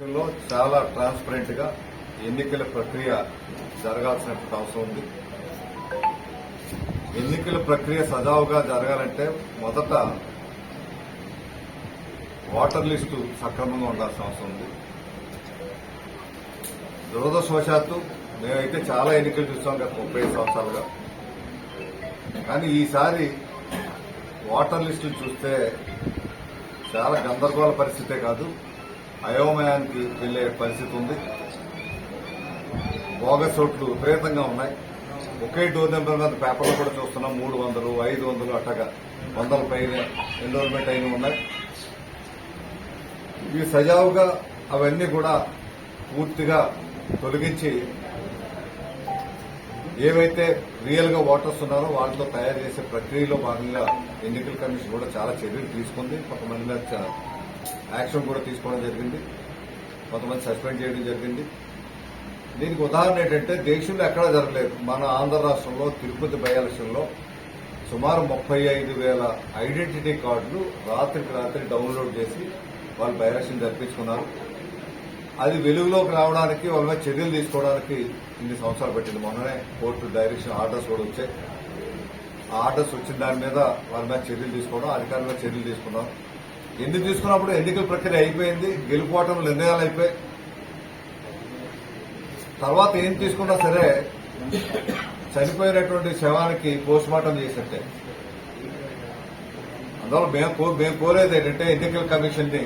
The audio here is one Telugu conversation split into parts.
లో చాలా ట్రాన్స్పరెంట్ గా ఎన్నికల ప్రక్రియ జరగాల్సిన అవసరం ఉంది. ఎన్నికల ప్రక్రియ సజావుగా జరగాలంటే మొదట ఓటర్ లిస్టు సక్రమంగా ఉండాల్సిన అవసరం ఉంది. దురదృష్టవశాత్తు మేమైతే చాలా ఎన్నికలు చూస్తాం గత 35 సంవత్సరాలుగా. కానీ ఈసారి ఓటర్ లిస్టులు చూస్తే చాలా గందరగోళ పరిస్థితే కాదు, అయోమయానికి వెళ్లే పరిస్థితి ఉంది. బోగస్ ఓట్లు విపరీతంగా ఉన్నాయి. ఒకే డోర్ నెంబర్ మీద పేపర్లో కూడా చూస్తున్నాం 300, 500 అట్టగా 100 పైన ఎన్రోల్మెంట్ అయినవి ఉన్నాయి. ఇవి సజావుగా అవన్నీ కూడా పూర్తిగా తొలగించి ఏవైతే రియల్ గా ఓటర్స్ ఉన్నారో వాటిలో తయారు చేసే ప్రక్రియలో భాగంగా ఎన్నికల కమిషన్ కూడా చాలా చర్యలు తీసుకుంది. కొంతమంది మీద యాక్షన్ కూడా తీసుకోవడం జరిగింది, కొంతమంది సస్పెండ్ చేయడం జరిగింది. దీనికి ఉదాహరణ ఏంటంటే దేశంలో ఎక్కడా జరగలేదు. మన ఆంధ్ర రాష్ట్రంలో తిరుపతి బై ఎలక్షన్లో సుమారు 35,000 ఐడెంటిటీ కార్డులు రాత్రికి రాత్రి డౌన్లోడ్ చేసి వాళ్ళు బై ఎలక్షన్ జరిపించుకున్నారు. అది వెలుగులోకి రావడానికి వాళ్ళ మీద చర్యలు తీసుకోవడానికి ఇన్ని సంవత్సరాలు పట్టింది. మొన్ననే కోర్టు డైరెక్షన్ ఆర్డర్స్ కూడా వచ్చాయి. ఆ ఆర్డర్స్ వచ్చిన దాని మీద వాళ్ళ మీద చర్యలు తీసుకోవడం, అధికారుల మీద చర్యలు తీసుకున్నాం. ఎందుకు తీసుకున్నప్పుడు ఎన్నికల ప్రక్రియ అయిపోయింది, గెలుపోవటం నిర్ణయాలు అయిపోయి తర్వాత ఏం తీసుకున్నా సరే చనిపోయినటువంటి శవానికి పోస్ట్ మార్టం చేసినట్టే. అందువల్ల మేము కోరేది ఏంటంటే ఎన్నికల కమిషన్ ని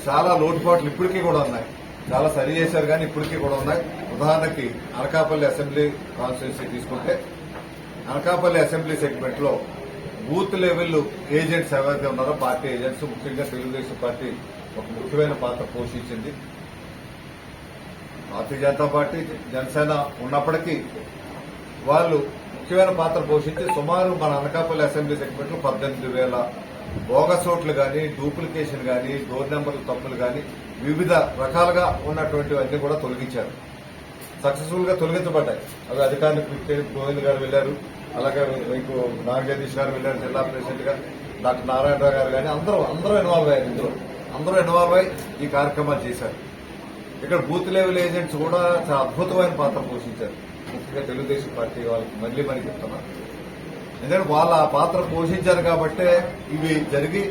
చాలా లోటుపాట్లు ఇప్పటికీ కూడా ఉన్నాయి. చాలా సరి చేశారు కానీ ఇప్పటికీ కూడా ఉన్నాయి. ఉదాహరణకి అనకాపల్లి అసెంబ్లీ కాన్స్టిట్యున్సీ తీసుకుంటే అనకాపల్లి అసెంబ్లీ సెగ్మెంట్ లో బూత్ లెవెల్ ఏజెంట్స్ ఎవరైతే ఉన్నారో పార్టీ ఏజెంట్స్, ముఖ్యంగా తెలుగుదేశం పార్టీ ఒక ముఖ్యమైన పాత్ర పోషించింది. భారతీయ జనతా పార్టీ, జనసేన ఉన్నప్పటికీ వాళ్ళు ముఖ్యమైన పాత్ర పోషించి సుమారు మన అనకాపల్లి అసెంబ్లీ సెగ్మెంట్ లో 18,000 బోగస్ ఓట్లు కానీ, డూప్లికేషన్ కానీ, డోర్ నెంబర్ల తప్పులు కానీ వివిధ రకాలుగా ఉన్నటువంటివన్నీ కూడా తొలగించారు. సక్సెస్ఫుల్ గా తొలగించబడ్డాయి. అవి అధికారులకు గోవింద్ గారు వెళ్లారు, అలాగే మీకు నాగజగదీష్ గారు వెళ్లారు, జిల్లా ప్రెసిడెంట్ గా డాక్టర్ నారాయణరావు గారు కానీ అందరూ ఇన్వాల్వ్ అయ్యారు. ఇందులో అందరూ ఇన్వాల్వ్ అయ్యి ఈ కార్యక్రమాలు చేశారు. ఇక్కడ బూత్ లెవెల్ ఏజెంట్స్ కూడా చాలా అద్భుతమైన పాత్ర పోషించారు. ముఖ్యంగా తెలుగుదేశం పార్టీ వాళ్ళకి మళ్ళీ చెప్తున్నారు. ఎందుకంటే వాళ్ళు ఆ పాత్ర పోషించారు కాబట్టే ఇవి జరిగి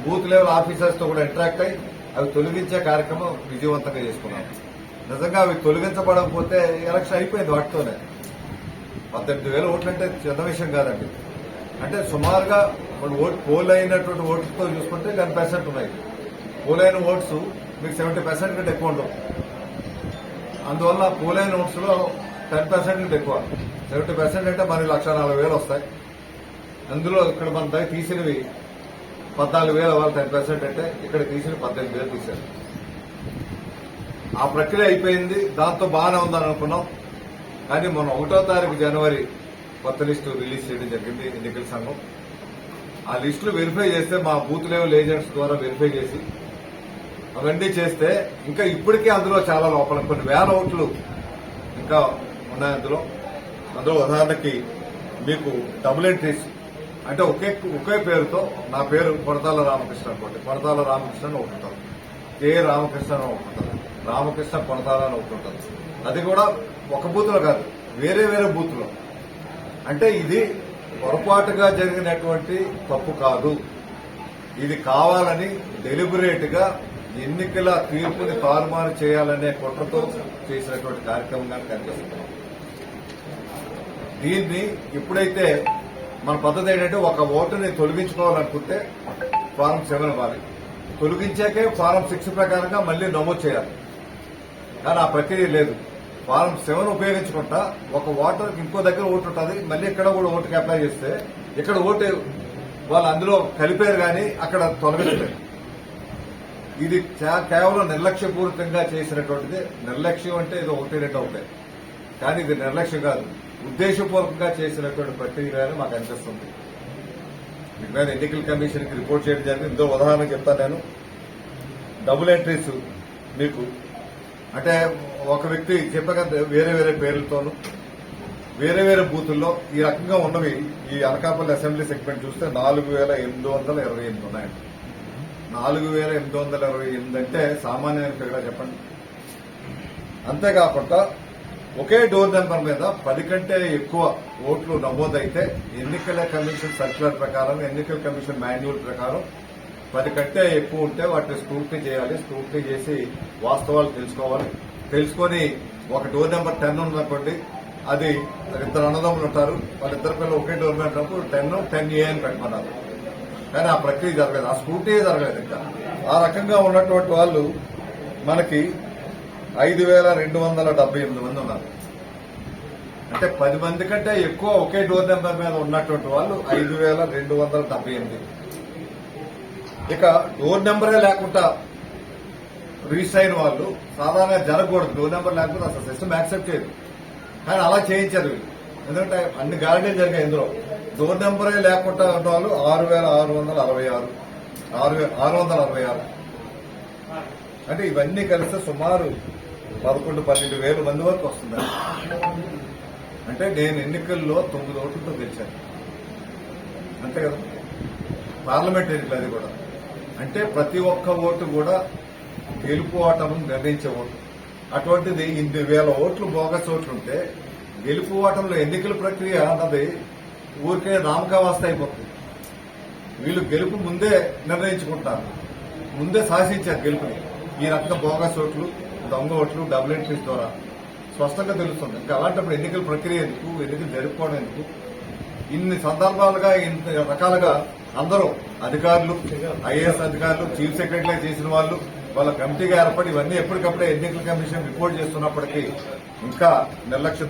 బూత్ లెవెల్ ఆఫీసర్స్ తో కూడా ఇంటరాక్ట్ అయ్యి అవి తొలగించే కార్యక్రమం విజయవంతంగా చేసుకున్నాం. నిజంగా అవి తొలగించబడకపోతే ఎలక్షన్ అయిపోయింది వాటితోనే. 18,000 ఓట్లు అంటే చిన్న విషయం కాదండి. అంటే సుమారుగా పోల్ అయినటువంటి ఓట్లతో చూసుకుంటే 10% ఉన్నాయి. పోల్ అయిన ఓట్స్ మీకు 70% కంటే ఎక్కువ ఉండవు. అందువల్ల పోల్ అయిన ఓట్స్ లో 10% కంటే ఎక్కువ. 70% అంటే మరి 1,40,000 వస్తాయి. అందులో ఇక్కడ మన దగ్గర తీసినవి 14,000 వాళ్ళు 10% అంటే ఇక్కడ తీసిన 18,000 తీశారు. ఆ ప్రక్రియ అయిపోయింది. దాంతో బాగానే ఉందని అనుకున్నాం. కానీ మొన్న 1వ తారీఖు జనవరి కొత్త లిస్టు రిలీజ్ చేయడం జరిగింది ఎన్నికల సంఘం. ఆ లిస్టులు వెరిఫై చేస్తే మా బూత్ లెవెల్ ఏజెంట్స్ ద్వారా వెరిఫై చేసి అవన్నీ చేస్తే ఇంకా ఇప్పటికే అందులో చాలా లోపల కొన్ని వేల ఓట్లు ఇంకా ఉన్నాయి. అందులో ఉదాహరణకి మీకు డబుల్ ఎంట్రీస్ అంటే ఒకే పేరుతో నా పేరు కొడతాల రామకృష్ణ అనుకోండి, కొడతాల రామకృష్ణ అని ఒకటి ఉంటుంది, కే రామకృష్ణ అని ఒకటి ఉంటుంది, రామకృష్ణ కొడతాల అని ఒకటి ఉంటుంది. అది కూడా ఒక బూత్ లో కాదు, వేరే బూత్ లో. అంటే ఇది పొరపాటుగా జరిగినటువంటి తప్పు కాదు. ఇది కావాలని డెలిబరేట్ గా ఎన్నికల తీర్పుని తారుమారు చేయాలనే కుట్రతో చేసినటువంటి కార్యక్రమంగా కనిపిస్తుంది. దీన్ని ఇప్పుడైతే మన పద్ధతి ఏంటంటే ఒక ఓటుని తొలగించుకోవాలనుకుంటే ఫారం 7 ఇవ్వాలి, తొలగించాకే ఫారం 6 ప్రకారంగా మళ్లీ నమోదు చేయాలి. కానీ ఆ ప్రక్రియ లేదు. ఫారం 7 ఉపయోగించుకుంటా ఒక ఓటర్కి ఇంకో దగ్గర ఓటు ఉంటుంది, మళ్ళీ ఇక్కడ కూడా ఓటుకి అప్లై చేస్తే ఇక్కడ ఓటు వాళ్ళు అందులో కలిపారు కానీ అక్కడ తొలగించలేదు. ఇది కేవలం నిర్లక్ష్యపూరితంగా చేసినటువంటిది. నిర్లక్ష్యం అంటే ఇది 1-2 అవుతాయి, కానీ ఇది నిర్లక్ష్యం కాదు, ఉద్దేశపూర్వకంగా చేసినటువంటి ప్రక్రియ అని మాకు అనిపిస్తుంది. దీని మీద ఎన్నికల కమిషన్ కి రిపోర్ట్ చేయడం జరిగింది. ఇందులో ఉదాహరణ చెప్తాను నేను. డబుల్ ఎంట్రీస్ మీకు అంటే ఒక వ్యక్తి చెప్పగా వేరే పేర్లతోనూ వేరే బూతుల్లో ఈ రకంగా ఉన్నవి. ఈ అనకాపల్లి అసెంబ్లీ సెగ్మెంట్ చూస్తే 4,828 ఉన్నాయండి. 4828 అంటే సామాన్యమైన ఫిగర్ చెప్పండి. అంతేకాకుండా ఒకే డోర్ నెంబర్ మీద 10 కంటే ఎక్కువ ఓట్లు నమోదైతే ఎన్నికల కమిషన్ సర్క్యులర్ ప్రకారం, ఎన్నికల కమిషన్ మాన్యువల్ ప్రకారం 10 కంటే ఎక్కువ ఉంటే వాటిని స్క్రూటినీ చేయాలి. స్క్రూటినీ చేసి వాస్తవాలు తెలుసుకొని ఒక డోర్ నెంబర్ 10 ఉందనుకోండి, అది ఇద్దరు అన్నదమ్ములు ఉంటారు, వాళ్ళిద్దరి పిల్లలు ఒకే డోర్ పెట్టినప్పుడు 10A అని పెట్టమన్నారు. కానీ ఆ ప్రక్రియ జరగలేదు, ఆ స్క్రూటినీ జరగలేదు. ఇంకా ఆ రకంగా ఉన్నటువంటి వాళ్ళు మనకి 5278 మంది ఉన్నారు. అంటే 10 మంది కంటే ఎక్కువ ఒకే డోర్ నెంబర్ మీద ఉన్నటువంటి వాళ్ళు 5278. ఇక డోర్ నెంబరే లేకుండా రిజిస్టర్ అయిన వాళ్ళు సాధారణంగా జరగకూడదు. డోర్ నెంబర్ లేకపోతే అసలు సిస్టమ్ యాక్సెప్ట్ చేయదు. కానీ అలా చేయించారు వీళ్ళు. ఎందుకంటే అన్ని గ్యారంటీలు జరిగాయి ఇందులో. డోర్ నెంబరే లేకుండా ఉన్న వాళ్ళు 6,666. అంటే ఇవన్నీ కలిస్తే సుమారు 11-12 వేల మంది వరకు వస్తుంది. అంటే నేను ఎన్నికల్లో 9 ఓట్లతో గెలిచాను, అంతే కదా. పార్లమెంట్ ఎన్నికలు అది కూడా. అంటే ప్రతి ఒక్క ఓటు కూడా గెలుపు ఓటము నిర్ణయించే ఓటు. అటువంటిది 8,000 ఓట్లు బోగస్ ఓట్లుంటే గెలుపు ఓటంలో ఎన్నికల ప్రక్రియ అన్నది ఊరికే నామకావస్థ అయిపోతుంది. వీళ్ళు గెలుపు ముందే నిర్ణయించుకుంటారు, ముందే శాసించారు గెలుపుని. ఈ రకంగా బోగస్ ఓట్లు, దొంగ ఓట్లు, డబుల్ ఎంట్రీస్ ద్వారా స్పష్టంగా తెలుస్తుంది. ఇంకా అలాంటప్పుడు ఎన్నికల ప్రక్రియ ఎందుకు, ఎన్నికలు జరుపుకోవడం ఎందుకు? ఇన్ని సందర్భాలుగా ఇంత రకాలుగా అందరూ అధికారులు, ఐఏఎస్ అధికారులు, చీఫ్ సెక్రటరీ చేసిన వాళ్ళు, వాళ్ళ కమిటీగా ఏర్పడి ఇవన్నీ ఎప్పటికప్పుడే ఎన్నికల కమిషన్ రిపోర్ట్ చేస్తున్నప్పటికీ ఇంకా నిర్లక్ష్య